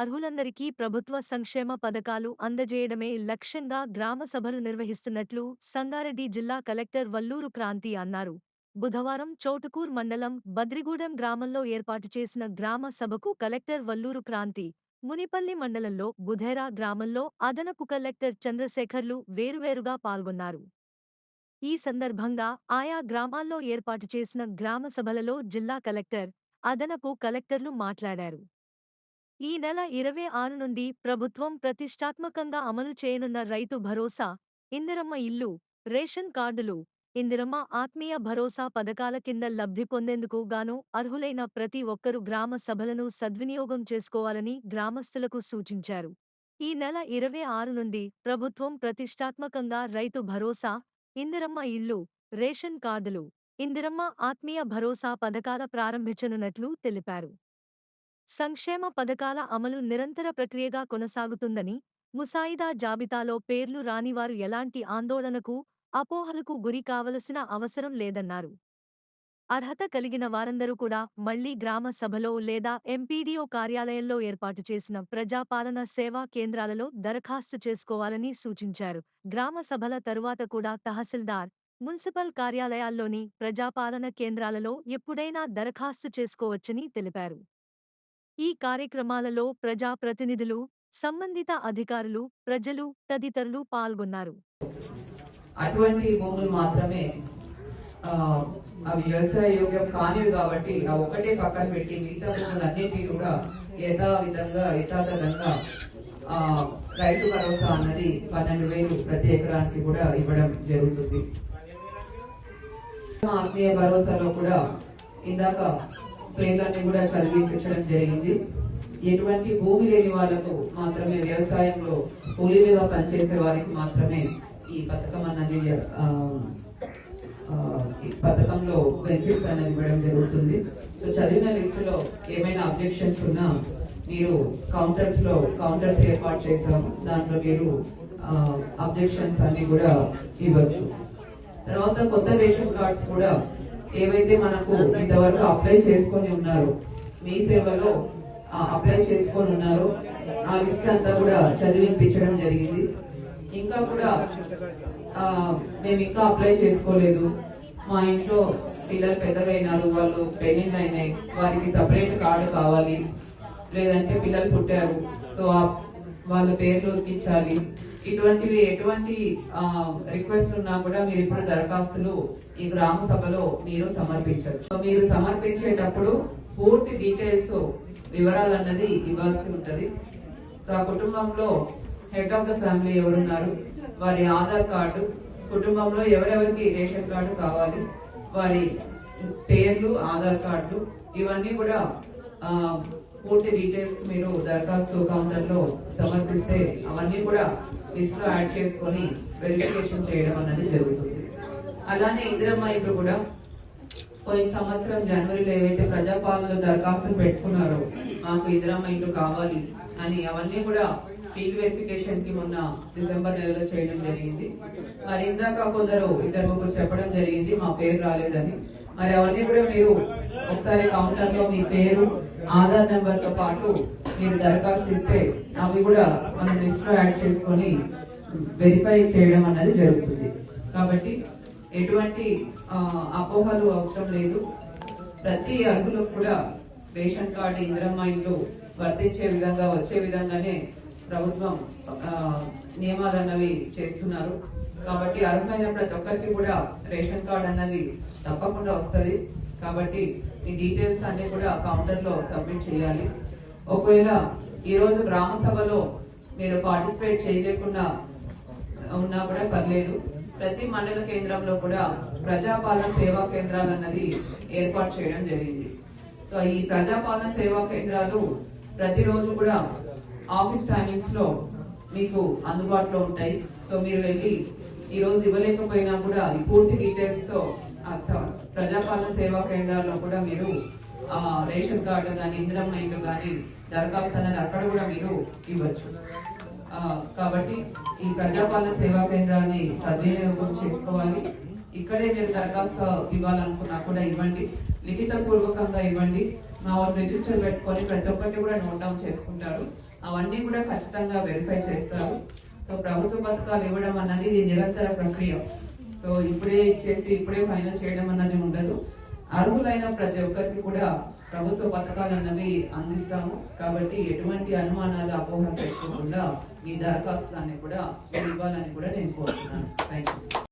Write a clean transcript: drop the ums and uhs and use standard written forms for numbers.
అర్హులందరికీ ప్రభుత్వ సంక్షేమ పథకాలు అందజేయడమే లక్ష్యంగా గ్రామ సభలు నిర్వహిస్తున్నట్లు సంగారెడ్డి జిల్లా కలెక్టర్ వల్లూరు క్రాంతి అన్నారు. బుధవారం చౌటుకూర్ మండలం బద్రిగూడెం గ్రామంలో ఏర్పాటు చేసిన గ్రామ సభకు కలెక్టర్ వల్లూరు క్రాంతి, మునిపల్లి మండలంలో బుధేరా గ్రామంలో అదనపు కలెక్టర్ చంద్రశేఖర్లు వేరువేరుగా పాల్గొన్నారు. ఈ సందర్భంగా ఆయా గ్రామాల్లో ఏర్పాటు చేసిన గ్రామ సభలలో జిల్లా కలెక్టర్, అదనపు కలెక్టర్లు మాట్లాడారు. ఈ నెల 26 నుండి ప్రభుత్వం ప్రతిష్టాత్మకంగా అమలు చేయనున్న రైతు భరోసా, ఇందిరమ్మ ఇల్లు, రేషన్ కార్డులు, ఇందిరమ్మ ఆత్మీయ భరోసా పథకాల కింద లబ్ధి పొందేందుకు గాను అర్హులైన ప్రతి ఒక్కరూ గ్రామ సభలను సద్వినియోగం చేసుకోవాలని గ్రామస్తులకు సూచించారు. ఈ నెల 26 నుండి ప్రభుత్వం ప్రతిష్టాత్మకంగా రైతు భరోసా, ఇందిరమ్మ ఇల్లు, రేషన్ కార్డులు, ఇందిరమ్మ ఆత్మీయ భరోసా పథకాల ప్రారంభించనున్నట్లు తెలిపారు. సంక్షేమ పథకాల అమలు నిరంతర ప్రక్రియగా కొనసాగుతుందని, ముసాయిదా జాబితాలో పేర్లు రానివారు ఎలాంటి ఆందోళనకు, అపోహలకు గురి కావలసిన అవసరం లేదన్నారు. అర్హత కలిగిన వారందరూ కూడా మళ్లీ గ్రామ సభలో లేదా ఎంపీడీఓ కార్యాలయంలో ఏర్పాటు చేసిన ప్రజాపాలన సేవా కేంద్రాలలో దరఖాస్తు చేసుకోవాలని సూచించారు. గ్రామ సభల తరువాత కూడా తహసీల్దార్, మున్సిపల్ కార్యాలయాల్లోని ప్రజాపాలన కేంద్రాలలో ఎప్పుడైనా దరఖాస్తు చేసుకోవచ్చని తెలిపారు. ఈ కార్యక్రమాలలో ప్రజాప్రతినిధులు, సంబంధిత అధికారులు, ప్రజలు తదితరులు పాల్గొన్నారు. అటువంటి భూములు మాత్రమే అవి వ్యవసాయ యోగ్యం కానివి కాబట్టి ఆ ఒకటే పక్కన పెట్టి మిగతా భూములన్నిటి కూడా యథాతథంగా రైతు భరోసా అన్నది 12,000 ప్రతి ఎకరానికి కూడా ఇవ్వడం జరుగుతుంది. ఆత్మీయ భరోసాలో కూడా ఇందాక పేర్లన్నీ కూడా చదివించడం జరిగింది. ఎటువంటి భూమి లేని వాళ్లకు మాత్రమే, వ్యవసాయంలో కూలీలుగా పనిచేసే వారికి మాత్రమే ఈ పథకం అన్నది ఈ పథకంలో బెనిఫిట్స్ అనేది ఇవ్వడం జరుగుతుంది. సో చదివిన లిస్టులో ఏమైనా అబ్జెక్షన్స్ ఉన్నా మీరు కౌంటర్స్ ఏర్పాటు చేశాము, దాంట్లో మీరు అబ్జెక్షన్స్ అన్ని కూడా ఇవ్వచ్చు. తర్వాత కొత్త రేషన్ కార్డ్స్ కూడా ఏవైతే మనకు ఇంతవరకు అప్లై చేసుకొని ఉన్నారో, మీ సేవలో అప్లై చేసుకొని ఉన్నారో ఆ లిస్ట్ అంతా కూడా చదివించడం జరిగింది. ఇంకా కూడా మేము ఇంకా అప్లై చేసుకోలేదు, మా ఇంట్లో పిల్లలు పెద్దగా అయినారు, వాళ్ళు పెళ్లిళ్ళు అయినాయి, వారికి సపరేట్ కార్డు కావాలి, లేదంటే పిల్లలు పుట్టారు సో వాళ్ళ పేర్లు ఎక్కించాలి, ఇటువంటివి ఎటువంటి రిక్వెస్ట్ ఉన్నా కూడా మీరు ఇప్పుడు దరఖాస్తులు ఈ గ్రామ సభలో మీరు సమర్పించవచ్చు. సో మీరు సమర్పించేటప్పుడు పూర్తి డీటెయిల్స్, వివరాలు అన్నది ఇవ్వాల్సి ఉంటది. సో ఆ కుటుంబంలో హెడ్ ఆఫ్ ద ఫ్యామిలీ ఎవరున్నారు, వారి ఆధార్ కార్డు, కుటుంబంలో ఎవరెవరికి రేషన్ కార్డు కావాలి, వారి పేర్లు, ఆధార్ కార్డు, ఇవన్నీ కూడా పూర్తి డీటెయిల్స్ మీరు దరఖాస్తు కౌంటర్ లో సమర్పిస్తే అవన్నీ కూడా లిస్ట్ లో యాడ్ చేసుకొని వెరిఫికేషన్ చేయడం అన్నది జరుగుతుంది. అలానే ఇందిరమ్మ ఇల్లు కూడా పోయిన సంవత్సరం జనవరిలో ఏవైతే ప్రజాపాలనలో దరఖాస్తులు పెట్టుకున్నారో మాకు ఇందిరమ్మ ఇల్లు కావాలి అని, అవన్నీ కూడా ఫీల్డ్ వెరిఫికేషన్ కి మొన్న డిసెంబర్ నెలలో చేయడం జరిగింది. మరి ఇందాక ఇద్దరు ముగ్గురు చెప్పడం జరిగింది మా పేరు రాలేదని. మరి అవన్నీ కూడా మీరు ఒకసారి కౌంటర్ లో మీ పేరు, ఆధార్ నెంబర్ తో పాటు మీరు దరఖాస్తు ఇస్తే అవి కూడా మనం లిస్ట్ లో యాడ్ చేసుకొని వెరిఫై చేయడం అన్నది జరుగుతుంది. కాబట్టి ఎటువంటి అపోహలు అవసరం లేదు. ప్రతి అర్హులకు కూడా రేషన్ కార్డు, ఇందిరమ్మ ఇండ్లు వర్తించే విధంగా, వచ్చే విధంగానే ప్రభుత్వం నియమాలు అన్నవి చేస్తున్నారు. కాబట్టి అర్హులైన ప్రతి ఒక్కరికి కూడా రేషన్ కార్డు అన్నది తప్పకుండా వస్తుంది. కాబట్టి ఈ డీటెయిల్స్ అన్ని కూడా కౌంటర్ లో సబ్మిట్ చేయాలి. ఒకవేళ ఈరోజు గ్రామ సభలో మీరు పార్టిసిపేట్ చేయలేకుండా ఉన్నా కూడా పర్లేదు, ప్రతి మండల కేంద్రంలో కూడా ప్రజాపాలన సేవా కేంద్రాలు అన్నది ఏర్పాటు చేయడం జరిగింది. సో ఈ ప్రజాపాలన సేవా కేంద్రాలు ప్రతిరోజు కూడా ఆఫీస్ టైమింగ్స్ లో మీకు అందుబాటులో ఉంటాయి. సో మీరు వెళ్ళి ఈ రోజు ఇవ్వలేకపోయినా కూడా పూర్తి డీటెయిల్స్ తో ప్రజాపాలన సేవా కేంద్రాల్లో కూడా మీరు రేషన్ కార్డు కానీ, ఇందిరమ్మ ఇల్లు కానీ దరఖాస్తు అనేది అక్కడ కూడా మీరు ఇవ్వచ్చు. కాబట్టి ఈ ప్రజాపాలన సేవా కేంద్రాన్ని సద్వినియోగం చేసుకోవాలి. ఇక్కడే మీరు దరఖాస్తు ఇవ్వాలనుకున్నా కూడా ఇవ్వండి, లిఖిత పూర్వకంగా ఇవ్వండి. మా వాళ్ళు రిజిస్టర్ పెట్టుకొని ప్రతి ఒక్కటి కూడా నోట్ డౌన్ చేసుకుంటారు. అవన్నీ కూడా ఖచ్చితంగా వెరిఫై చేస్తారు. సో ప్రభుత్వ పథకాలు ఇవ్వడం అన్నది ఇది నిరంతర ప్రక్రియ. సో ఇప్పుడే ఇచ్చేసి ఇప్పుడే ఫైనల్ చేయడం అన్నది ఉండదు. అర్హులైన ప్రతి ఒక్కరికి కూడా ప్రభుత్వ పథకాలు అన్నవి అందిస్తాము. కాబట్టి ఎటువంటి అనుమానాలు అపోహలు పెట్టుకోకుండా ఈ దరఖాస్తులన్నీ కూడా ఇవ్వాలని కూడా నేను కోరుతున్నాను. Thank you.